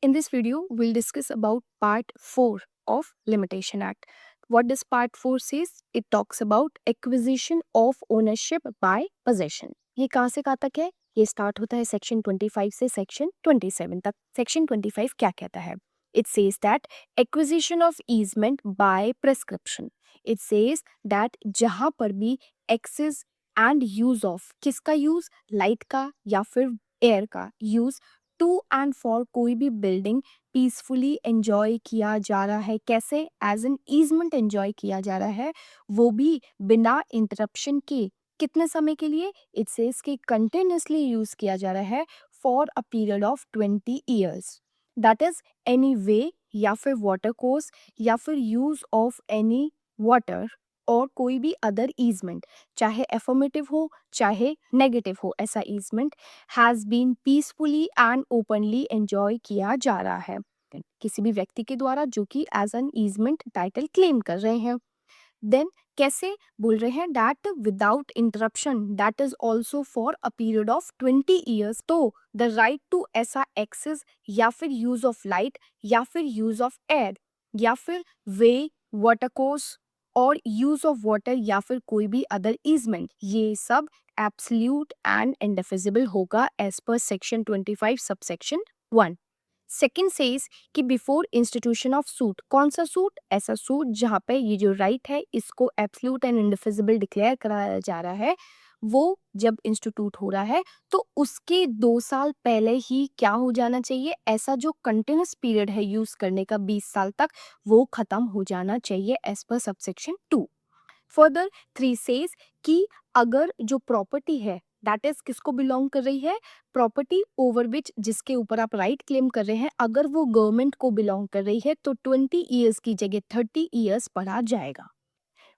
In this video, we'll discuss about part 4 of Limitation Act. What does part 4 says? It talks about acquisition of ownership by possession. ये कहाँ से कहाँ तक है? ये start होता है सेक्शन 25 से सेक्शन 27 तक. सेक्शन 25 क्या कहता है? It says that acquisition of easement by prescription. It says that जहाँ पर भी access and use of किसका use? लाइट का या फिर एयर का use टू एंड फॉर कोई भी बिल्डिंग पीसफुली एंजॉय किया जा रहा है. कैसे? एज एन ईजमेंट एंजॉय किया जा रहा है, वो भी बिना इंटरप्शन के. कितने समय के लिए? इट सेज कि कंटिन्यूसली यूज किया जा रहा है for a period of 20 years. That is any way या फिर वाटर कोर्स या फिर यूज ऑफ एनी वाटर और कोई भी अदर ईजमेंट, चाहे एफर्मेटिव हो चाहे नेगेटिव हो, ऐसा easement has been peacefully and openly enjoy किया जा रहा है किसी भी व्यक्ति के द्वारा जो कि as an easement title claim कर रहे हैं. देन कैसे बोल रहे हैं? That without interruption that is also for a period of 20 years. तो द राइट टू ऐसा एक्सेस या फिर यूज ऑफ लाइट या फिर यूज ऑफ एयर या फिर वे, वाटर कोर्स और यूज ऑफ वाटर या फिर कोई भी अदर ईजमेंट, ये सब एब्सोल्यूट एंड इंडिफिजिबल होगा as per section 25 subsection 1. Second says कि बिफोर इंस्टीट्यूशन ऑफ सूट. कौन सा सूट? ऐसा सूट जहाँ पे ये जो राइट है इसको एब्सोल्यूट एंड इंडिफिजिबल डिक्लेयर कराया जा रहा है, वो जब इंस्टीट्यूट हो रहा है तो उसके 2 साल पहले ही क्या हो जाना चाहिए? ऐसा जो कंटिन्यूस पीरियड है यूज करने का 20 साल तक, वो खत्म हो जाना चाहिए as per subsection 2. Further 3 says कि अगर जो प्रॉपर्टी है दैट इज किसको बिलोंग कर रही है? प्रॉपर्टी ओवर विच जिसके ऊपर आप राइट क्लेम कर रहे हैं, अगर वो गवर्नमेंट को बिलोंग कर रही है तो 20 ईयर्स की जगह 30 ईयर्स पढ़ा जाएगा.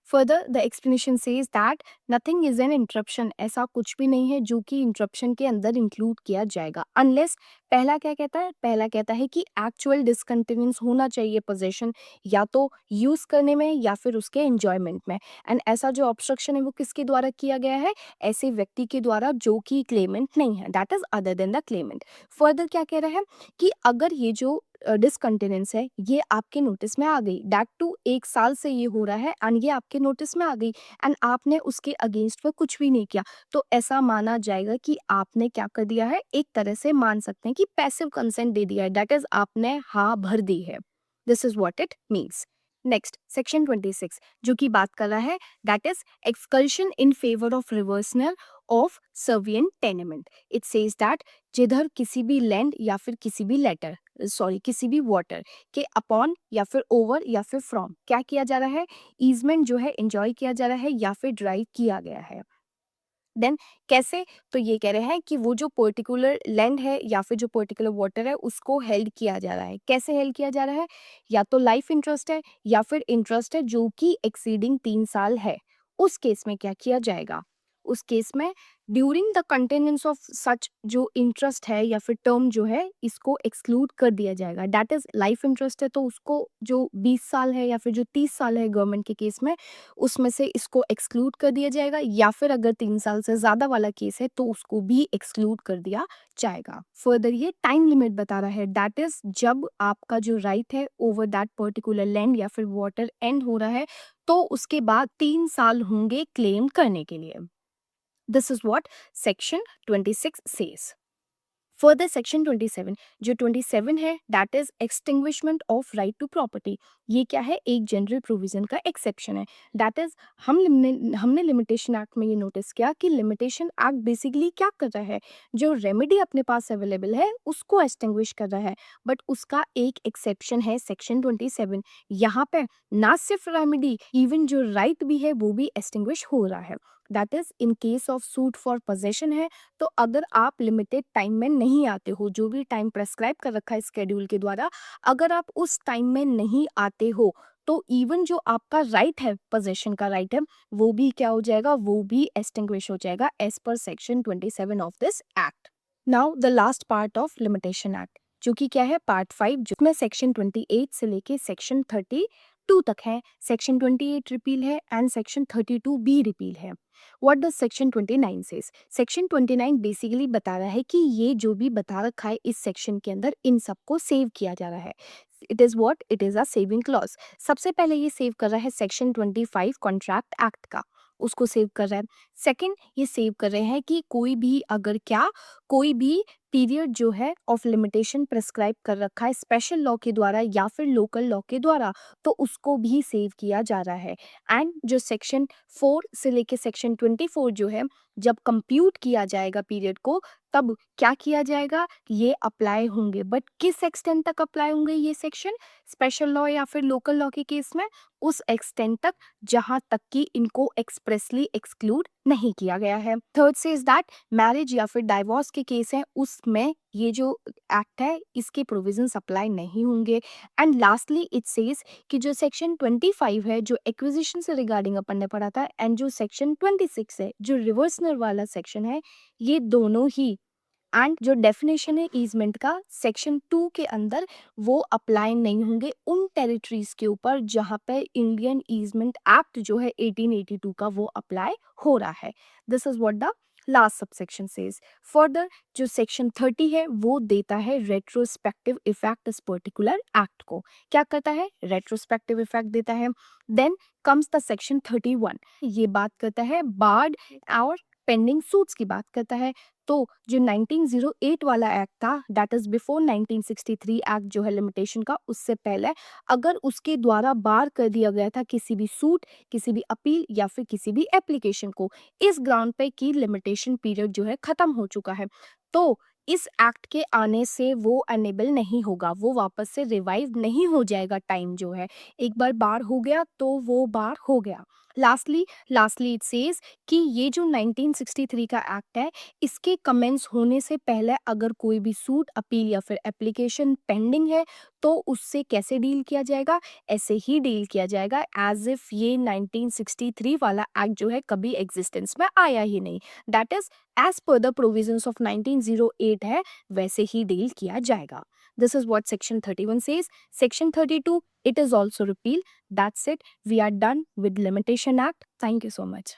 Further the explanation says that nothing is an interruption. ऐसा कुछ भी नहीं है जो कि इंटरप्शन के अंदर इंक्लूड किया जाएगा अनलेस. पहला क्या कहता है? पहला कहता है कि एक्चुअल डिसकंटिन्यूंस होना चाहिए पोजेशन, या तो यूज करने में या फिर उसके एंजॉयमेंट में. एंड ऐसा जो ऑब्स्ट्रक्शन है वो किसके द्वारा किया गया है? ऐसे व्यक्ति के द्वारा जो कि क्लेमेंट नहीं है, that is other than the Clement. Further क्या कह रहा है कि अगर ये जो डिसकंटिनेंस है ये आपके नोटिस में आ गई, दैट टू 1 साल से ये हो रहा है एंड ये आपके नोटिस में आ गई एंड आपने उसके अगेंस्ट में कुछ भी नहीं किया, तो ऐसा माना जाएगा कि आपने क्या कर दिया है? एक तरह से मान सकते हैं कि पैसिव कंसेंट दे दिया है, दैट इज आपने हाँ भर दी है. This is what it means. Next section 26 जो कि बात कर रहा है that is exclusion in favour of reversional of servient tenement. It says that जिधर किसी भी लैंड या फिर किसी भी लेटर, सॉरी किसी भी वाटर के अपॉन या फिर ओवर या फिर फ्रॉम क्या किया जा रहा है? ईजमेंट जो है एंजॉय किया जा रहा है या फिर ड्राइव किया गया है. देन कैसे? तो ये कह रहे हैं कि वो जो पर्टिकुलर लैंड है या फिर जो पर्टिकुलर वाटर है उसको हेल्ड किया जा रहा है. कैसे हेल्ड किया जा रहा है? या तो लाइफ इंटरेस्ट है या फिर इंटरेस्ट है जो कि एक्सीडिंग 3 साल है. उस केस में क्या किया जाएगा? उस केस में during the continuance of such जो इंटरेस्ट है या फिर टर्म जो है इसको एक्सक्लूड कर दिया जाएगा. दैट इज लाइफ इंटरेस्ट है तो उसको जो 20 साल है या फिर जो 30 साल है गवर्नमेंट के केस में, उसमें से इसको एक्सक्लूड कर दिया जाएगा, या फिर अगर 3 साल से ज्यादा वाला केस है तो उसको भी एक्सक्लूड कर दिया जाएगा. फर्दर ये टाइम लिमिट बता रहा है, दैट इज जब आपका जो राइट है ओवर दैट पर्टिकुलर लैंड या फिर वाटर एंड हो रहा है तो उसके बाद 3 साल होंगे क्लेम करने के लिए. This is what section 26 says. Further section 27 जो 27 है that is extinguishment of right to property. ये क्या है? एक जनरल प्रोविजन का एक्सेप्शन है. दैट इज हमने लिमिटेशन एक्ट में ये नोटिस किया कि लिमिटेशन एक्ट बेसिकली क्या कर रहा है? जो रेमेडी अपने पास अवेलेबल है उसको एक्सटिंग्विश कर रहा है, बट उसका एक एक्सेप्शन है सेक्शन 27. यहाँ पे ना सिर्फ रेमेडी, इवन जो राइट भी है वो भी एक्सटिंग्विश हो रहा है. That is in case of suit for possession है, तो अगर आप लिमिटेड टाइम में नहीं आते हो, जो भी टाइम प्रेस्क्राइब कर रखा है स्केड्यूल के द्वारा, अगर आप उस टाइम में नहीं आते हो तो इवन जो आपका राइट है, पोजेशन का राइट है, वो भी क्या हो जाएगा? वो भी एक्सटिंग्विश हो जाएगा as per section 27 of this act. Now the last part of limitation act जो कि क्या है? पार्ट 5 जिसमें सेक्शन 28 से लेके सेक्शन 30 2 तक है, सेक्शन 28 रिपील है एंड सेक्शन 32 बी रिपील है। What does section 29 says? Section 29 basically बता रहा है कि ये जो भी बता रखा है इस सेक्शन के अंदर इन सबको सेव किया जा रहा है। It is what? It is a saving clause. सबसे पहले ये सेव कर रहा है सेक्शन 25 कॉन्ट्रैक्ट एक्ट का, उसको सेव कर रहा है। सेकंड, ये सेव कर रहे हैं कि कोई भी अगर क्या, कोई भी पीरियड जो है ऑफ लिमिटेशन प्रिस्क्राइब कर रखा है स्पेशल लॉ के द्वारा या फिर लोकल लॉ के द्वारा, तो उसको भी सेव किया जा रहा है। एंड जो सेक्शन 4 से लेके सेक्शन 24 जो है, जब कंप्यूट किया जाएगा पीरियड को, तब क्या किया जाएगा, ये अप्लाई होंगे। बट किस एक्सटेंट तक अप्लाई होंगे ये सेक्शन स्पेशल लॉ या फिर लोकल लॉ के केस में? उस एक्सटेंट तक जहां तक कि इनको एक्सप्रेसली एक्सक्लूड नहीं किया गया है। थर्ड से इज दैट मैरिज या फिर डाइवोर्स के केस है उसमें ये जो एक्ट है इसके प्रोविजंस अप्लाई नहीं होंगे। एंड लास्टली इट सेज कि जो सेक्शन 25 है जो एक्विजिशन से रिगार्डिंग अपन ने पढ़ा था, एंड जो सेक्शन 26 है जो रिवर्सनल वाला सेक्शन है, ये दोनों ही एंड जो डेफिनेशन है ईजमेंट का सेक्शन 2 के अंदर, वो अप्लाई नहीं होंगे उन टेरिटरीज के ऊपर जहां पे इंडियन ईजमेंट एक्ट जो है 1882 का वो अप्लाई हो रहा है। This is what the last subsection says. Further जो सेक्शन 30 है वो देता है रेट्रोस्पेक्टिव इफेक्ट इस पर्टिकुलर एक्ट को। क्या करता है? रेट्रोस्पेक्टिव इफेक्ट देता है। देन कम्स द सेक्शन 31, ये बात करता है बार्ड और पेंडिंग सूट्स की बात करता है। तो जो 1908 वाला एक्ट था, दैट इज बिफोर 1963 एक्ट जो है लिमिटेशन का, उससे पहले अगर उसके द्वारा बार कर दिया गया था किसी भी सूट, किसी भी अपील या फिर किसी भी एप्लीकेशन को, इस ग्राउंड पे कि लिमिटेशन पीरियड जो है खत्म हो चुका है, तो इस एक्ट के आने से वो अनेबल नहीं होगा, वो वापस से रिवाइव नहीं हो जाएगा। टाइम जो है एक बार बार हो गया तो वो बार हो गया। लास्टली इट सेज कि ये जो 1963 का एक्ट है, इसके कमेंस होने से पहले अगर कोई भी सूट, अपील या फिर एप्लीकेशन पेंडिंग है, तो उससे कैसे डील किया जाएगा? ऐसे ही डील किया जाएगा एज इफ ये 1963 वाला एक्ट जो है कभी एग्जिस्टेंस में आया ही नहीं। That is as per the provisions of 1908 है, वैसे ही डील किया जाएगा। This is what section 31 says. Section 32 it is also repeal. That's it. We are done with Limitation Act. Thank you so much.